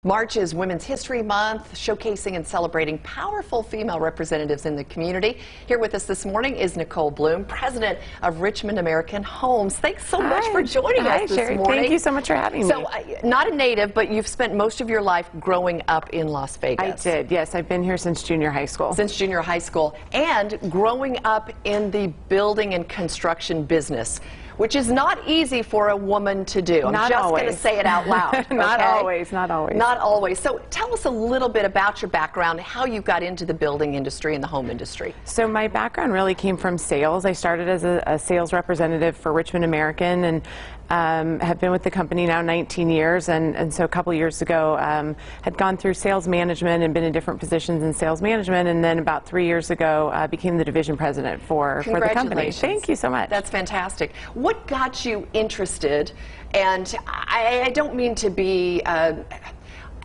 March is Women's History Month, showcasing and celebrating powerful female representatives in the community. Here with us this morning is Nicole Bloom, president of Richmond American Homes. Thanks so much for joining us this morning. Thank you so much for having me. So, not a native, but you've spent most of your life growing up in Las Vegas. I did, yes. I've been here since junior high school. Since junior high school, and growing up in the building and construction business, which is not easy for a woman to do. I'm just going to say it out loud. Not okay? always, not always. Not always. So tell us a little bit about your background, how you got into the building industry and the home industry. So my background really came from sales. I started as a sales representative for Richmond American and have been with the company now 19 years, and so a couple years ago had gone through sales management and been in different positions in sales management, and then about 3 years ago became the division president for the company. Thank you so much. That's fantastic. What got you interested, and I don't mean to be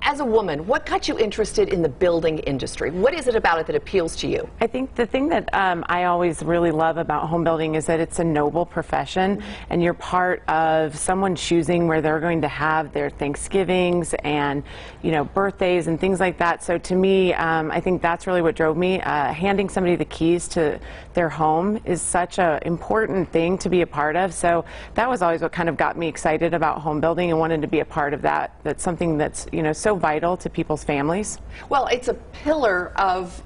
as a woman, what got you interested in the building industry? What is it about it that appeals to you? I think the thing that I always really love about home building is that it's a noble profession, and you're part of someone choosing where they're going to have their Thanksgivings and, you know, birthdays and things like that. So to me, I think that's really what drove me. Handing somebody the keys to their home is such an important thing to be a part of. So that was always what kind of got me excited about home building and wanted to be a part of that. That's something that's, you know, so vital to people's families. Well, it's a pillar of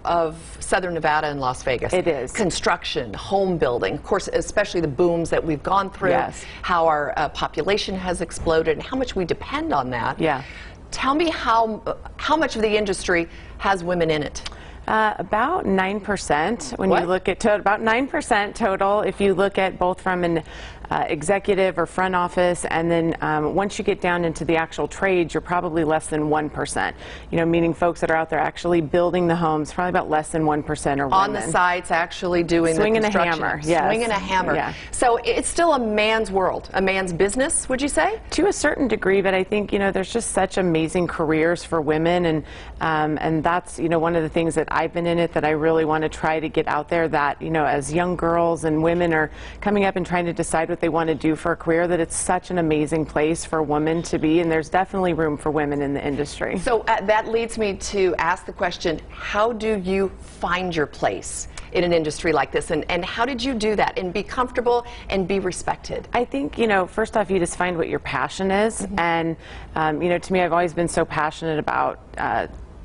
Southern Nevada and Las Vegas. It is. Construction, home building, of course, especially the booms that we've gone through, yes. How our population has exploded, and how much we depend on that. Yeah. Tell me how much of the industry has women in it? About 9% when What? you look at about 9% total if you look at both from an executive or front office, and then once you get down into the actual trades, you're probably less than 1%. You know, meaning folks that are out there actually building the homes, probably about less than 1% are women. On the sites, actually doing swinging the construction. a hammer, yes. Swinging a hammer. Yeah. So it's still a man's world, a man's business, would you say? To a certain degree, but I think, you know, there's just such amazing careers for women, and that's, you know, one of the things that I've been in it that I really want to try to get out there, that, you know, as young girls and women are coming up and trying to decide what they want to do for a career, that it's such an amazing place for women to be, and there's definitely room for women in the industry. So that leads me to ask the question, how do you find your place in an industry like this, and how did you do that and be comfortable and be respected? I think, you know, first off, you just find what your passion is, and you know, to me, I've always been so passionate about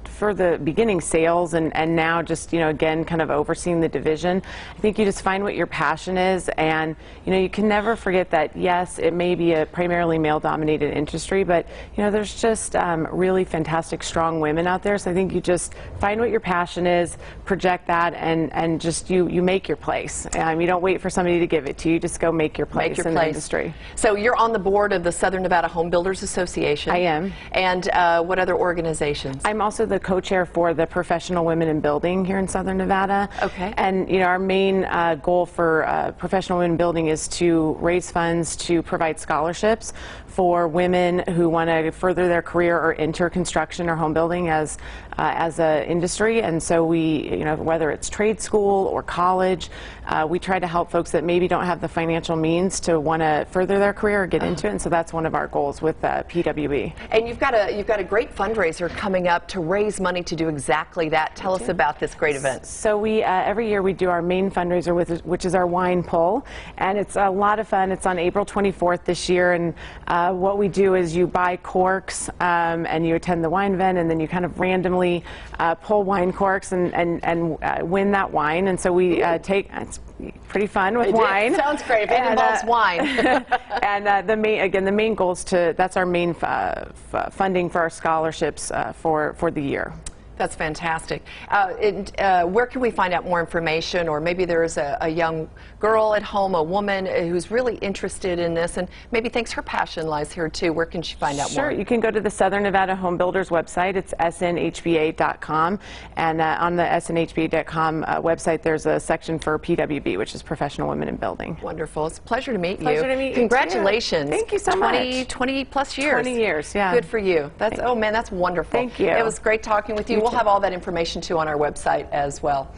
for the beginning sales, and now just, you know, again, kind of overseeing the division. I think you just find what your passion is, and, you know, you can never forget that, yes, it may be a primarily male-dominated industry, but, you know, there's just really fantastic, strong women out there. So I think you just find what your passion is, project that, and just you make your place. You don't wait for somebody to give it to you. Just go make your place in the industry. So you're on the board of the Southern Nevada Home Builders Association. I am. And what other organizations? I'm also the co-chair for the Professional Women in Building here in Southern Nevada. Okay. And, you know, our main goal for Professional Women in Building is to raise funds to provide scholarships for women who want to further their career or enter construction or home building as an industry. And so we, you know, whether it's trade school or college, we try to help folks that maybe don't have the financial means to want to further their career or get into it. And so that's one of our goals with PWB. And you've got a great fundraiser coming up to raise money to do exactly that. Tell us about this great event. So we every year we do our main fundraiser, which is our wine pull, and it's a lot of fun. It's on April 24th this year, and what we do is you buy corks and you attend the wine event, and then you kind of randomly pull wine corks and win that wine. And so we it's pretty fun with wine. Sounds great. If it involves wine. And the main goal is that's our main funding for our scholarships for the year. That's fantastic. Where can we find out more information, or maybe there's a young girl at home, a woman who's really interested in this and maybe thinks her passion lies here too. Where can she find out more? Sure, you can go to the Southern Nevada Home Builders website. It's snhba.com, and on the snhba.com website there's a section for PWB, which is Professional Women in Building. Wonderful. It's a pleasure to meet you. Pleasure to meet you. Congratulations. Thank you so much. 20 plus years. 20 years, yeah. Good for you. Oh man, that's wonderful. Thank you. It was great talking with you. We'll have all that information too on our website as well.